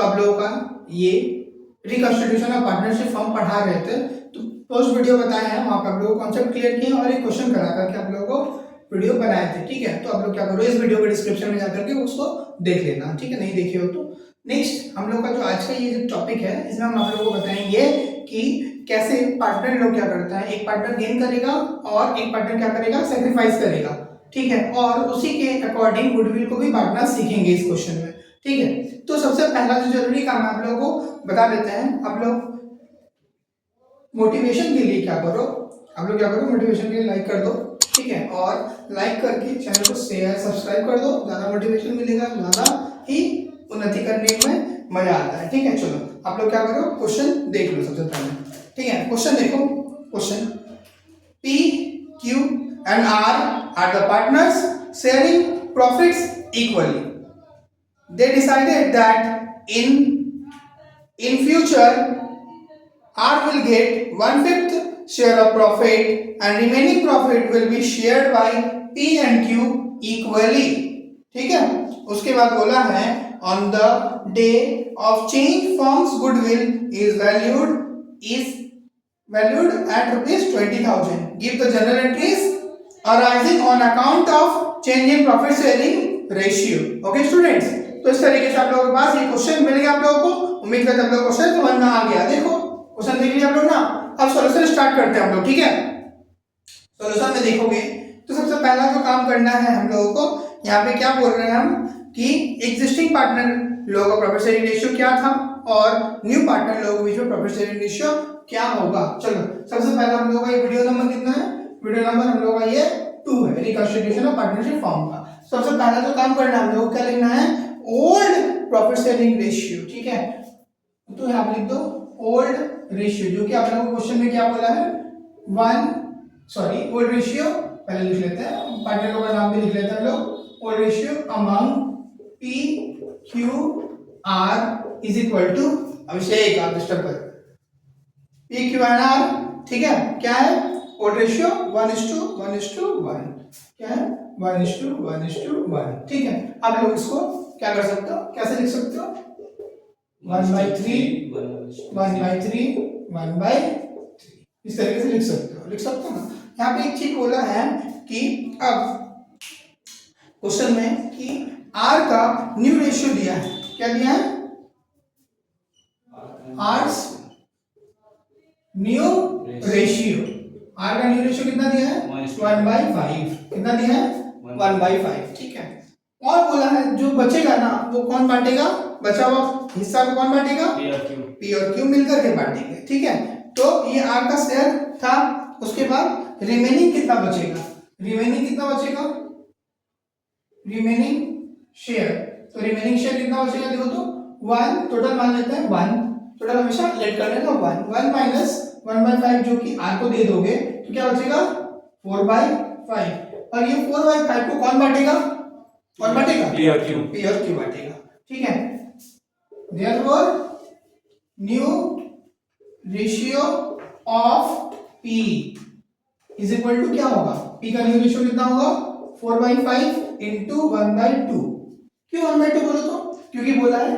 आप लोगों का ये रिकंस्टिट्यूशन ऑफ पार्टनरशिप फॉर्म पढ़ा रहे थे, तो पोस्ट वीडियो बताए हैं, वहाँ पर आप लोगों को कॉन्सेप्ट क्लियर किए और एक क्वेश्चन करा करके आप लोगों को वीडियो बनाए थे। ठीक है, तो आप लोग क्या करो, इस वीडियो के डिस्क्रिप्शन में जाकर के उसको देख लेना। ठीक है, नहीं देखे हो तो। नेक्स्ट हम लोग का जो आज का ये जो टॉपिक है, इसमें हम आप लोगों को बताएंगे कि कैसे पार्टनर लोग क्या करता है, एक पार्टनर गेन करेगा और एक पार्टनर क्या करेगा, सेक्रीफाइस करेगा। ठीक है, और उसी के अकॉर्डिंग गुडविल को भी बांटना सीखेंगे इस क्वेश्चन में। ठीक है, तो सबसे पहला जो जरूरी काम है आप लोगों को बता देते हैं। आप लोग मोटिवेशन के लिए क्या करो, आप लोग क्या करो, मोटिवेशन के लिए लाइक कर दो। ठीक है, और लाइक करके चैनल को शेयर सब्सक्राइब कर दो, ज्यादा मोटिवेशन मिलेगा, ज्यादा ही उन्नति करने में मजा आता है। ठीक है, चलो आप लोग क्या करो, क्वेश्चन देख लो सबसे पहले। ठीक है, क्वेश्चन देखो। Question, P, Q and R are the partners sharing profits equally. They decided that in future R will get 1/5 share of profit and remaining profit will be shared by P and Q equally. ठीक है, उसके बाद बोला है on the day of change firm's goodwill is valued at ₹20,000. Give the journal entries arising on account of change in profit sharing ratio. Okay students, तो इस तरीके से आप लोगों के पास ये क्वेश्चन मिलेगा आप लोगों को। उम्मीद करते हैं आप लोगों को क्वेश्चन समझ में आ गया। देखो क्वेश्चन देख लिया आप लोग ना, अब सॉल्यूशन स्टार्ट करते हैं हम लोग। ठीक है, सॉल्यूशन में देखोगे तो सबसे पहला जो काम करना है हम लोगों को, यहाँ पे क्या बोल रहे हैं हम कि एग्जिस्टिंग पार्टनर लोगों का प्रॉफिट शेयरिंग रेशियो क्या था और न्यू पार्टनर लोगों के बीच में प्रॉफिट शेयरिंग रेशियो क्या होगा। चलो सबसे पहला हम लोगों का ये वीडियो नंबर कितना है, वीडियो नंबर हम लोगों का ये 2 है, रिकंस्टिट्यूशन ऑफ पार्टनरशिप फॉर्म का। सबसे पहला जो काम करना है हम लोगों को क्या लिखना है, ओल्ड प्रॉफिट शेयरिंग रेशियो। ठीक है, तो यहाँ पे लिख दो ओल्ड रेशियो, जो कि आप लोगों को क्वेश्चन में क्या बोला है, ओल्ड रेशियो पहले लिख लेते हैं, पार्टनर का नाम भी लिख लेते हैं हम लोग। Old ratio among P Q R is equal to, Abhishek आप डिस्टर्ब कर, P Q and R। ठीक है, क्या है ओल्ड रेशियो 1:1:1, क्या है 1:1:1। ठीक है, आप लोग इसको क्या कर सकते हो, कैसे लिख सकते हो, 1/3 इस तरीके से लिख सकते हो ना। यहाँ पे एक चीज बोला है कि अब क्वेश्चन में कि R का न्यू रेशियो दिया है, क्या दिया है, R's न्यू रेशियो, R का न्यू रेशियो कितना दिया है, 1/5, कितना दिया है 1/5। ठीक है, और बोला है जो बचेगा ना वो कौन बांटेगा, बचा हुआ हिस्सा को कौन बांटेगा, P और Q मिलकर के बांटेंगे। ठीक है, तो ये R का शेयर था, उसके बाद रिमेनिंग कितना बचेगा, रिमेनिंग शेयर, तो रिमेनिंग शेयर कितना बचेगा, देखो तो 1, टोटल मान लेते हैं 1, टोटल हमेशा लेट कर लेना 1 माइनस 1/5 जो कि R को दे दोगे तो क्या बचेगा 4/5, और ये 4/5 को कौन बांटेगा, P और Q बांटेगा। ठीक है, therefore new ratio of P is equal to क्या होगा, P का न्यू रेशियो कितना होगा 4/5 इंटू 1/2। क्यों 1/2 बोलो तो, क्योंकि बोला है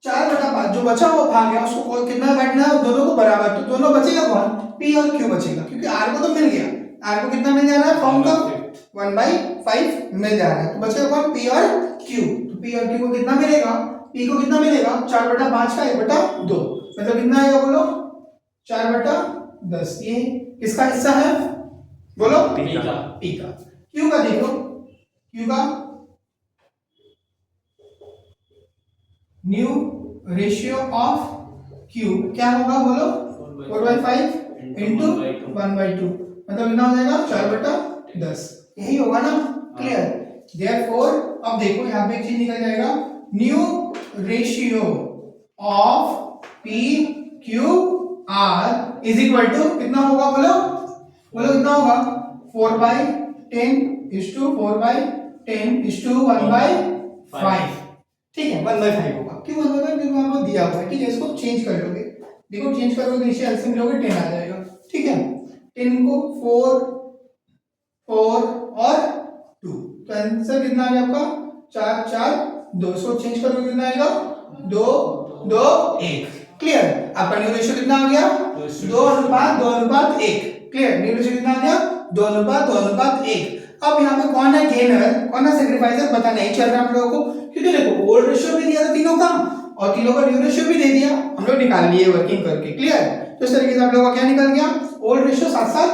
4/5 जो बचा हुआ भाग है उसको कितना बांटना है, दोनों को बराबर, तो दोनों बचेगा कौन, P और Q बचेगा, क्योंकि R को तो मिल गया, R को कितना मिल जा रहा है फॉर्म का 1/5 मिल जा रहा है, तो बचेगा कौन, P और Q। तो P और Q को कितना मिलेगा, P को कितना मिलेगा 4/5 का 1/2, मतलब कितना आएगा बोलो 4/10। ये किसका हिस्सा है बोलो, P का। Q का देखो, Q का न्यू रेशियो ऑफ Q क्या होगा बोलो 4/5 इंटू 1/2, मतलब कितना हो जाएगा 4/10, यही होगा ना, क्लियर। देयरफॉर अब देखो यहाँ पे एक चीज निकल जाएगा, new ratio of P Q R is equal to कितना होगा बोलो कितना होगा 4/10:4/10:1/5। ठीक है 1/5 होगा, क्यों 1/5, क्योंकि वहां पर दिया हुआ है। ठीक है, इसको चेंज कर लोगे, देखो चेंज करोगे नीचे एलसीएम लोगे 10 आ जाएगा। ठीक है, 10 को 4 और 2, तो आंसर कितना आ गया आपका 4 4 2, इसको चेंज करोगे कितना आएगा 2 2 1। क्लियर। आपका न्यू रेशियो कितना हो गया? 2:1। क्लियर। न्यू रेशियो कितना हो गया? 2:1। अब यहाँ पे कौन है गेनर, कौन है सेक्रीफाइसर, पता नहीं चल रहा हम लोगों को, क्योंकि देखो ओल्ड रेशियो भी दिया था तीनों का और तीनों का न्यू रेशियो भी दे दिया, हम लोग निकाल लिए वर्किंग करके। क्लियर। तो इस तरीके से आप लोगों का क्या निकल गया? ओल्ड रेशियो साथ साथ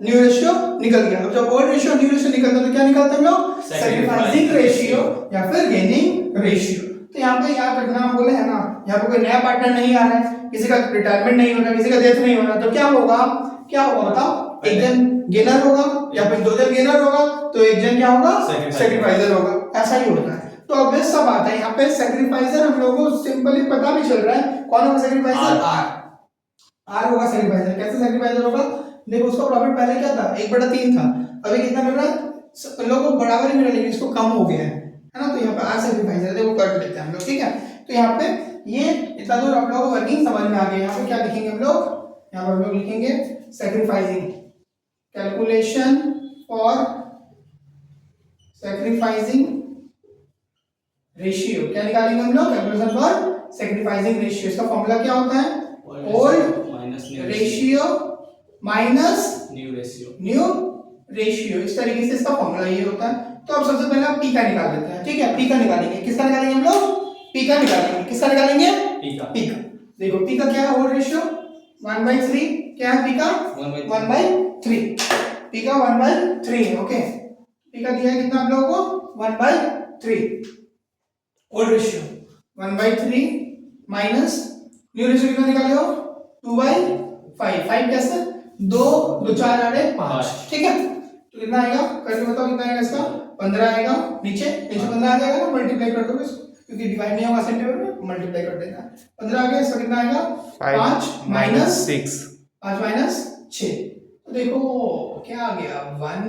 न्यू रेशियो निकल गया। अब जब ओल्ड रेशियो न्यू रेशियो निकलता है तो क्या निकलता है हम लोग? सेक्रीफाइसिंग रेशियो या फिर गेनिंग रेशियो। तो यहाँ पे याद रखना, हम बोले है ना, यहाँ पे कोई नया पार्टनर नहीं आ रहा है, किसी का रिटायरमेंट नहीं हो रहा, किसी का डेथ नहीं हो रहा, तो क्या होगा? क्या होगा बताओ? एक जन गेनर होगा या फिर दो जन गेनर होगा, तो एक जन क्या होगा? सेक्रीफाइसर होगा। ऐसा ही होता है। तो ऑब्वियस सा बात है, यहाँ पे सेक्रीफाइसर हम लोगों को सिंपली पता भी चल रहा है कौन होगा सेक्रीफाइसर? आर होगा सेक्रीफाइसर। कैसे सेक्रीफाइसर होगा? देखो उसका प्रॉफिट पहले क्या था? 1/3 था, अभी कितना मिल रहा है? इन लोगों को बराबर ही मिल रहा है, लेकिन इसको कम हो गया है ना। तो यहाँ पे आर सेक्रीफाइसर देखो कर लेते हैं हम लोग। ठीक है। तो यहाँ पे ये इतना दूर आप लोगों को वर्किंग समझ में आ गया। यहाँ पे क्या लिखेंगे हम लोग? यहाँ पर हम लोग लिखेंगे sacrificing, calculation for sacrificing ratio. क्या निकालेंगे हम लोग? Calculation for sacrificing ratio. इसका फॉर्मूला क्या होता है? Old ratio minus new ratio. इस तरीके से इसका फॉर्मूला ये होता है। तो अब सबसे पहले हम पी का निकाल लेते हैं। ठीक है। पी का निकालेंगे। किसका निकालेंगे हम लोग? पी का निकालेंगे। किसका निकालेंगे? पी का। देखो पी का क्या है? Old ratio 1/3। क्या है पी का? 1/3। पी का 1/3। ओके। पी का दिया है कितना आप लोगों को? 1/3। Old ratio 1/3 minus new ratio कितना निकाले हो? 2/5। 5 कैसे? 2 2 4 आ रहे 5। ठीक है। तो कितना आएगा? करके बताओ कितना आएगा इसका? 15 आएगा। नीचे 15 आ जाएगा ना, मल्टीप्लाई कर दोगे क्योंकि डिवाइड नहीं होगा सेंटीमीटर में, मल्टीप्लाई कर देना। 15 आ गया। इसका कितना आएगा? 5 माइनस 6। 5 माइनस 6। तो देखो क्या आ गया? 1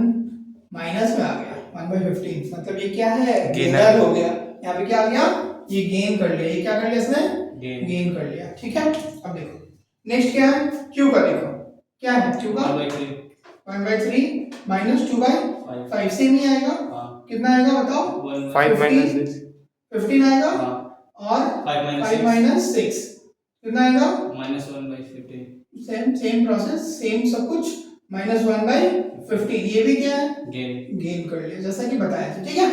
माइनस में आ गया 1/15। मतलब ये क्या है? गेनर हो गया। यहाँ पे क्या आ गया? ये गेन कर लिया। ये क्या कर लिया इसने? गेन कर लिया। ठीक है। अब देखो नेक्स्ट क्या है? क्यू का देखो क्या है? क्यू का 1/3 माइनस 2/5 सेम ही आएगा। कितना आएगा बताओ? 5 माइनस 6 15 आएगा। और 5 माइनस 6 कितना आएगा? -1/15। सेम प्रोसेस, सेम सब कुछ। -1/15 ये भी क्या है? गेन कर लिया जैसा कि बताया था। ठीक है।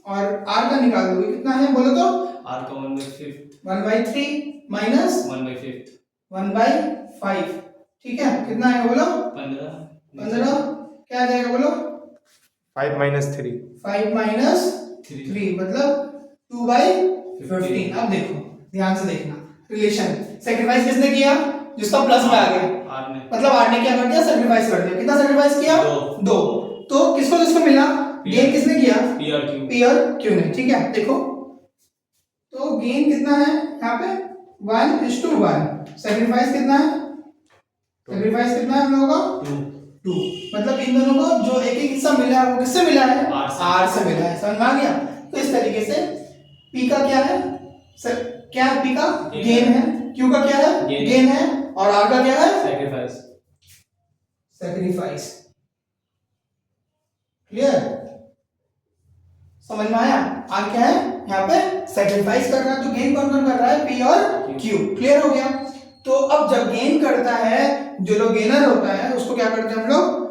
और r का निकाल दोगे कितना है बोलो तो? r का 1/5 1/3 माइनस 1/5। ठीक है। कितना आएगा बोलो? 15। क्या आ जाएगा बोलो? 5 माइनस 3 5 माइनस 3 मतलब 2/15। अब देखो ध्यान से देखना रिलेशन। सेक्रीफाइस किसने किया? जिसका प्लस में आ गया। मतलब आर ने क्या कर दिया? सेक्रीफाइस कर दिया। कितना सेक्रीफाइस किया? 2। तो किसको किसको मिला? गेन किसने किया? पी और क्यू ने। ठीक है। देखो तो गेन कितना है यहाँ पे? 1:1। सेक्रीफाइस कितना है? सेक्रीफाइस कितना है हम लोगों का? 2। मतलब इन दोनों को जो एक एक हिस्सा मिला है वो किससे मिला है? आर से मिला है। समझ में आ गया? तो इस तरीके से पी का क्या है? क्या है? पी का गेन है। क्यू का क्या है? गेन है। और आर का क्या है? सेक्रीफाइस। क्लियर? समझ में आया? आर क्या है? यहाँ पे सेक्रीफाइस कर रहा है। तो गेन कौन कौन कर रहा है? पी और क्यू। क्लियर हो गया? तो अब जब गेन करता है, जो लोग गेनर होता है उसको क्या करते हैं हम लोग?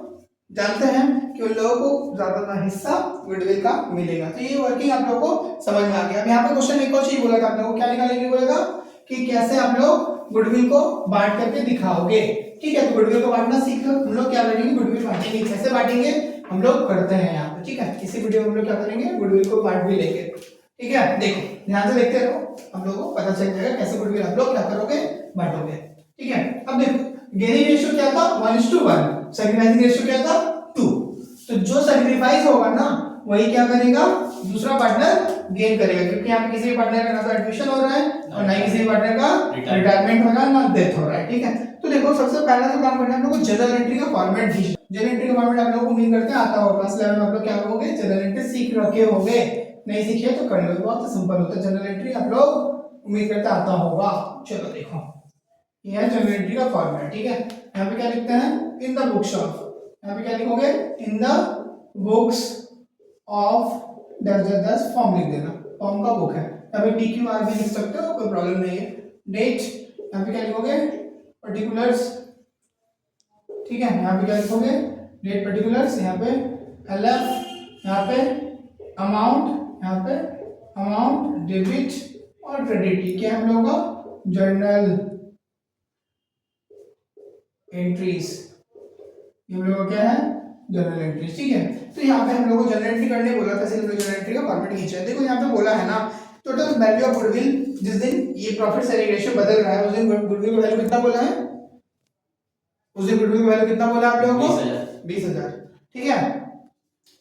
जानते हैं कि उन लोगों को ज्यादा हिस्सा गुडविल का मिलेगा। तो ये वर्किंग आप लोगों को समझ में आ गया। अब यहाँ पे क्वेश्चन एक और चीज बोला था आप लोगों को, क्या निकालेंगे बोला था कि कैसे आप लोग गुडविल को बांट करके दिखाओगे। ठीक है। तो गुडविल को बांटना सीख लो। हम लोग क्या करेंगे? गुडविल बांटेंगे। कैसे बांटेंगे हम लोग करते हैं यहाँ पे। ठीक है। किसी वीडियो में हम लोग क्या करेंगे? गुडविल को बांट भी लेंगे। ठीक है। देखो ध्यान से देखते रहो, हम लोगों को पता चल जाएगा कैसे गुडविल आप लोग क्या करोगे? बांटोगे। ठीक है। अब देखो गेनिंग रेशियो क्या था? 1:1। सेक्रीफाइसिंग रेशियो क्या था? 2। तो जो सेक्रीफाइस होगा ना वही क्या करेगा? दूसरा पार्टनर गेन करेगा, क्योंकि यहाँ पे किसी भी पार्टनर का ना तो एडमिशन हो रहा है और ना ही किसी पार्टनर का रिटायरमेंट हो रहा है, ना डेथ हो रहा है। ठीक है। तो देखो सबसे पहला जो काम करना है हम लोग को जनरल एंट्री का फॉर्मेट भी। जनरल एंट्री का फॉर्मेट आप लोगों को उम्मीद करते हैं आता होगा। क्लास 11 में आप लोग क्या होंगे? जनरल एंट्री सीख रखे होंगे। नहीं सीखे तो कर लो, बहुत सिंपल होता है। जनरल एंट्री आप लोग उम्मीद करते आता होगा। चलो देखो ये है जनरल एंट्री का फॉर्मेट। ठीक है। यहाँ पे क्या लिखते हैं? In the books of. यहाँ पे क्या लिखोगे? In the books of 10 form लिख देना। फॉर्म का बुक है। यहाँ पे पी क्यू आर भी लिख सकते हो, कोई प्रॉब्लम नहीं है। डेट यहाँ पे क्या लिखोगे, पर्टिकुलर्स, ठीक है, यहाँ पे क्या लिखोगे, डेट पर्टिकुलर्स, यहाँ पे एलएफ, यहाँ पे अमाउंट, यहाँ पे अमाउंट, डेबिट और क्रेडिट, क्या है हम लोगों का जर्नल एंट्रीज, ये हम लोग का क्या है जर्नल एंट्रीज, ठीक है। तो यहाँ पे हम लोग को जर्नल एंट्री करने बोला था, सिर्फ जर्नल एंट्री का फॉर्मेट खींचा है। देखो यहाँ पे बोला है ना, टोटल वैल्यू ऑफ गुडविल, जिस दिन ये प्रॉफिट शेयरिंग रेशियो बदल रहा है उस दिन गुडविल का वैल्यू कितना बोला है, उस दिन गुडविल का वैल्यू कितना बोला आप लोगों को 20,000, ठीक है।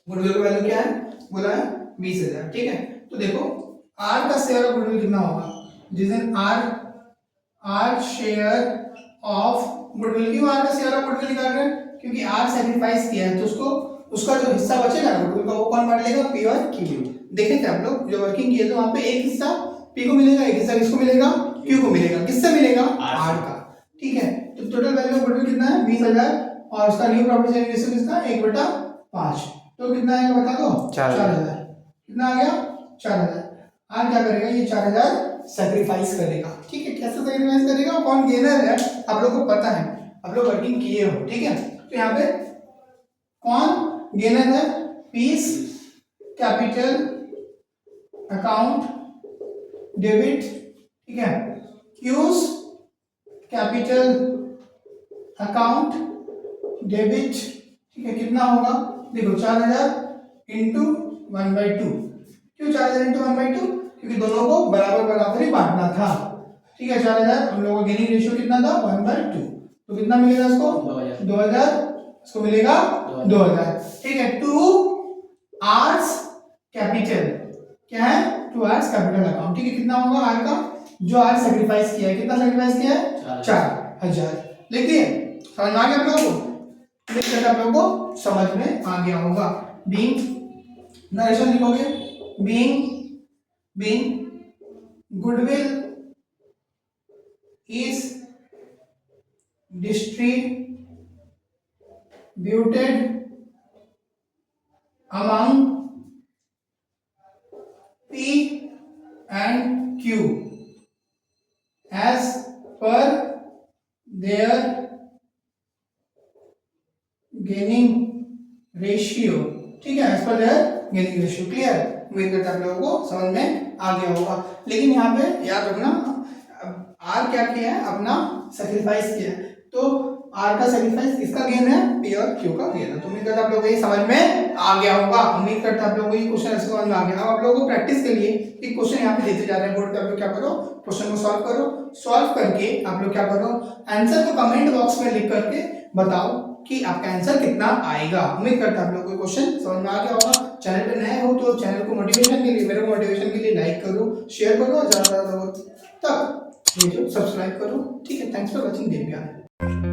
गुडविल का वैल्यू क्या है बोला है 20,000, ठीक है। तो देखो आर का शेयर ऑफ गुडविल कितना होगा, जिस दिन आर शेयर ऑफ गुडविल, क्यों आर का शेयर ऑफ गुडविल निकाल रहे हैं, क्योंकि आर सैक्रिफाइस किया है तो उसका जो हिस्सा बचेगा गुडविल का वो कौन बांट लेगा, पी और क्यू। देखे थे आप लोग जो वर्किंग किए तो वहां पे एक हिस्सा पी को मिलेगा, एक हिस्सा किसको मिलेगा, क्यू को मिलेगा, किससे मिलेगा, आर का, ठीक है। तो टोटल वैल्यू ऑफ गुडविल कितना है 20,000 और उसका न्यू प्रॉफिट शेयरिंग रेशियो कितना है 1/5, तो कितना आएगा बता दो 4,000, कितना आ गया 4,000। आर क्या करेगा, ये 4,000 सैक्रिफाइस करेगा, ठीक है। कैसे सैक्रिफाइस करेगा, कौन गेनर है आप लोग को पता है, आप लोग वर्किंग किए हो, ठीक है। तो यहाँ पे कौन गेनर है, पीस कैपिटल अकाउंट डेबिट, ठीक है, क्यूज कैपिटल अकाउंट डेबिट, ठीक है। कितना होगा, देखो 4,000 इंटू 1/2, क्यों 4,000 इंटू 1/2, क्योंकि दोनों को बराबर बराबर ही बांटना था, ठीक है। 4,000 हम लोगों का गेनिंग रेशियो कितना था 1/2, तो कितना मिलेगा इसको 2,000, इसको मिलेगा 2,000, ठीक है। टू आर्स कैपिटल, क्या है, टू आर्स कैपिटल अकाउंट, ठीक है। कितना होगा आर का, जो आर सैक्रिफाइस किया है, कितना सैक्रिफाइस किया है 4,000, लिख दिए, समझ में आ गया आप लोगों को, लिख कर आप लोगों को समझ में आ गया होगा। बीइंग नरेशन लिखोगे, being goodwill is distributed among P and Q as per their gaining ratio, ठीक है, as per their gaining ratio, clear. उम्मीद करता आप लोगों को समझ में आ गया होगा। लेकिन यहाँ पे याद रखना, आर क्या किया है, अपना सैक्रिफाइस किया है, तो आर का सैक्रिफाइस किसका गेन है, पी और क्यू का गेन है। तो उम्मीद करता आप लोगों को ये समझ में आ गया होगा, उम्मीद करता आप लोगों को ये क्वेश्चन ऐसे समझ में आ गया। अब आप लोगों को प्रैक्टिस के लिए एक क्वेश्चन यहाँ पे देते जा रहे हैं बोर्ड पे, आप लोग क्या करो, क्वेश्चन को सॉल्व करो, सॉल्व करके आप लोग क्या करो, आंसर को कमेंट बॉक्स में लिख करके बताओ कि आपका आंसर कितना आएगा। उम्मीद करता आप लोगों को क्वेश्चन समझ में आ गया होगा। चैनल पे नए हो तो चैनल को मोटिवेशन के लिए, मेरे को मोटिवेशन के लिए लाइक करो, शेयर करो, ज्यादा से ज्यादा तक ये जो सब्सक्राइब करो, ठीक है। Thanks for watching देवज्ञान।